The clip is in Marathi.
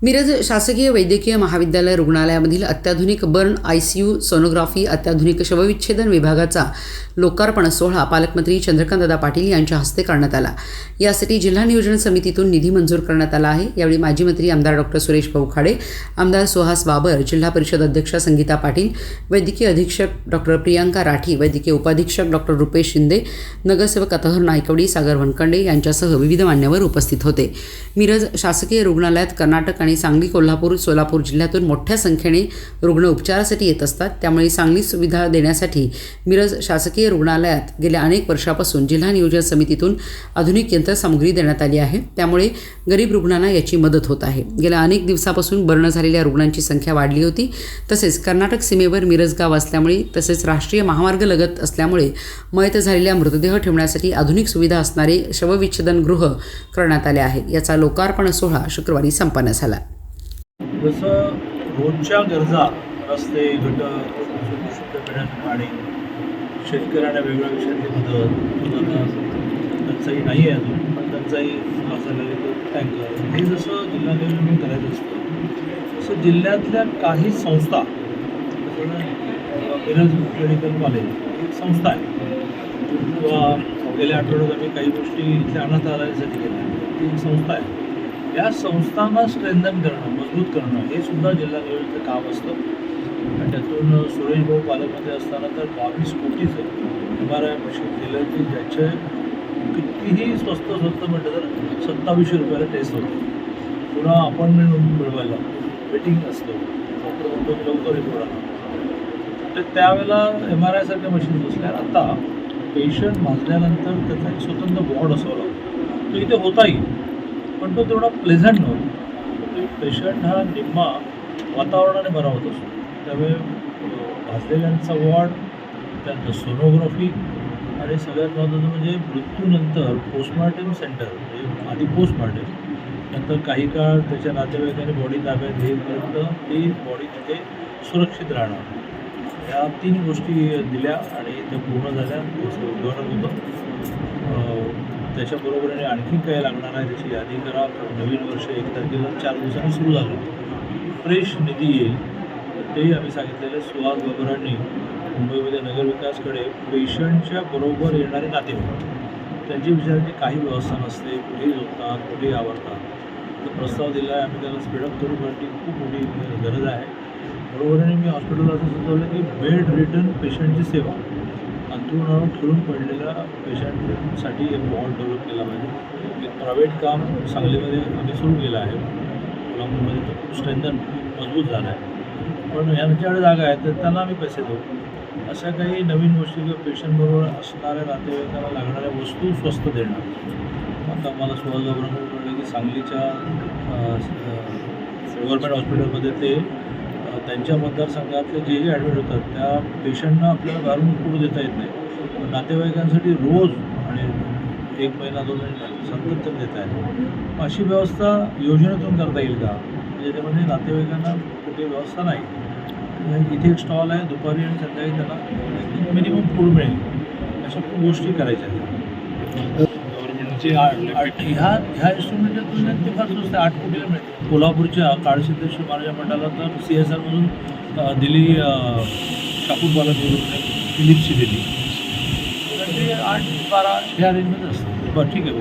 मिरज शासकीय वैद्यकीय महाविद्यालय रुग्णालयामधील अत्याधुनिक बर्न ICU सोनोग्राफी अत्याधुनिक शवविच्छेदन विभागाचा लोकार्पण सोहळा पालकमंत्री चंद्रकांतदादा पाटील यांच्या हस्ते करण्यात आला। यासाठी जिल्हा नियोजन समितीतून निधी मंजूर करण्यात आला आहे। यावेळी माजी मंत्री आमदार डॉ. सुरेश भाऊ खाडे, आमदार सुहास बाबर, जिल्हा परिषद अध्यक्षा संगीता पाटील, वैद्यकीय अधीक्षक डॉ. प्रियांका राठी, वैद्यकीय उपाधीक्षक डॉ. रुपेश शिंदे, नगरसेवक अतहर नायकवडी, सागर वनखंडे यांच्यासह विविध मान्यवर उपस्थित होते। मिरज शासकीय रुग्णालयात कर्नाटक आणि सांगली, कोल्हापूर, सोलापूर जिल्ह्यातून मोठ्या संख्येने रुग्ण उपचारासाठी येत असतात। त्यामुळे चांगली सुविधा देण्यासाठी मिरज शासकीय रुग्णालयात गेल्या अनेक वर्षापासून जिल्हा नियोजन समितीतून आधुनिक यंत्रसामुग्री देण्यात आली आहे। त्यामुळे गरीब रुग्णांना याची मदत होत आहे। गेल्या अनेक दिवसापासून बर्न झालेल्या रुग्णांची संख्या वाढली होती। तसेच कर्नाटक सीमेवर मिरज गाव असल्यामुळे तसेच राष्ट्रीय महामार्ग लगत असल्यामुळे मयत झालेल्या मृतदेह ठेवण्यासाठी आधुनिक सुविधा असणारे शवविच्छेदन गृह करण्यात आले आहे। याचा लोकार्पण सोहळा शुक्रवारी संपन्न झाला। जसं रोजच्या गरजा, रस्ते, गटर, शुद्ध पिण्याचं पाणी, शेतकऱ्यांना वेगवेगळ्या विषयाची मदत, टंचाई नाही आहे अजून, पण टंचाई झालेली टँकर, हे जसं जिल्हा लेवलवर करायचं असतं तसं जिल्ह्यातल्या काही संस्था, जसं मिरज मेडिकल कॉलेज एक संस्था आहे, किंवा गेल्या आठवड्यात आम्ही काही गोष्टी इथल्या अनाथ आलयासाठी केल्या, ती एक संस्था आहे। या संस्थांना स्ट्रेंथन करणं, मजबूत करणं हे सुद्धा जिल्हा लेवलचं काम असतं। आणि त्यातून सुरेश भाऊ पालकमंत्री असताना तर 22 कोटीचं MRI मशीन दिलं की ज्याचे कितीही स्वस्त म्हटलं तर 2700 रुपयाला टेस्ट होते। पुन्हा अपॉइंटमेंट मिळवायला वेटिंग असतं, डॉक्टर म्हणतो लवकर रिपोर्ट आला, तर त्यावेळेला MRI सारख्या मशीन बसल्या। आता पेशंट भाजल्यानंतर त्याचा एक स्वतंत्र वॉर्ड असावा लागतो, तो इथे होताही, पण तो तेवढा प्लेझंट नव्हता। पेशंट हा निम्मा वातावरणाने बरा होत असतो। त्यामुळे भाजलेल्यांचा वॉर्ड, त्यानंतर सोनोग्राफी, आणि सगळ्यात महत्त्वाचं म्हणजे मृत्यूनंतर पोस्टमॉर्टम सेंटर, म्हणजे आधी पोस्टमॉर्टम, नंतर काही काळ त्याच्या नातेवाईकांनी बॉडी ताब्यात घेईपर्यंत ती बॉडी तिथे सुरक्षित राहणार, या 3 गोष्टी दिल्या आणि त्या पूर्ण झाल्या। त्याचं उद्घाटन होतं। त्याच्याबरोबरीने आणखी काय लागणार आहे त्याची यादी करा, कारण नवीन वर्ष 1 तारखेला 4 दिवसांनी सुरू झालं, फ्रेश निधी येईल, तेही आम्ही सांगितलेलं। सुहास बाबरांनी मुंबईमध्ये नगरविकासकडे पेशंटच्या बरोबर येणारे नातेवाईक, त्यांची विचारांची काही व्यवस्था नसते, कुठेही झोपतात, कुठेही आवडतात, तर प्रस्ताव दिला आहे, आम्ही त्याला स्पीडअप करू, कारण ती खूप मोठी गरज आहे। बरोबरीने मी हॉस्पिटलला असं सुचवलं की बेड रिटर्न पेशंटची सेवा, अंथरुणावर खिळून पडलेल्या पेशंटसाठी एक वॉर्ड डेव्हलप केला पाहिजे। एक प्रायव्हेट काम सांगलीमध्ये आम्ही सुरू केलं आहे, कोल्हापूरमध्ये तो खूप स्ट्रेंथन मजबूत झाला आहे, पण यांच्याकडे जागा आहे तर त्यांना आम्ही पैसे देऊ। अशा काही नवीन गोष्टी किंवा पेशंटबरोबर असणाऱ्या नातेवाईकांना लागणाऱ्या वस्तू स्वस्त देणार। आता मला सुहास बाबरांकडून कळलं की सांगलीच्या गव्हर्नमेंट हॉस्पिटलमध्ये ते त्यांच्या मतदारसंघातले जे ॲडमिट होतात त्या पेशंटना आपल्याला घरून फूड देता येत नाही, पण नातेवाईकांसाठी रोज आणि 1 महिना 2 महिना सातत्याने देता येतं। अशी व्यवस्था योजनेतून करता येईल का, ज्याच्यामध्ये नातेवाईकांना कुठे व्यवस्था नाही, इथे एक स्टॉल आहे, दुपारी आणि संध्याकाळी त्यांना मिनिमम फूड मिळेल, अशा खूप गोष्टी करायच्या आहेत। गव्हर्नमेंटचे ह्या इन्स्ट्रुमेंटच्या तुलनेत ते फार स्वस्त 8 कोटीला मिळते। कोल्हापूरच्या काळसिद्धेश्वर महाराज मठाला तर CSRमधून दिली, शापूरपालाकडून फिलिप्सची दिली, तर ते 8-12 ह्या रेंजमध्ये असतं। बरं, ठीक आहे.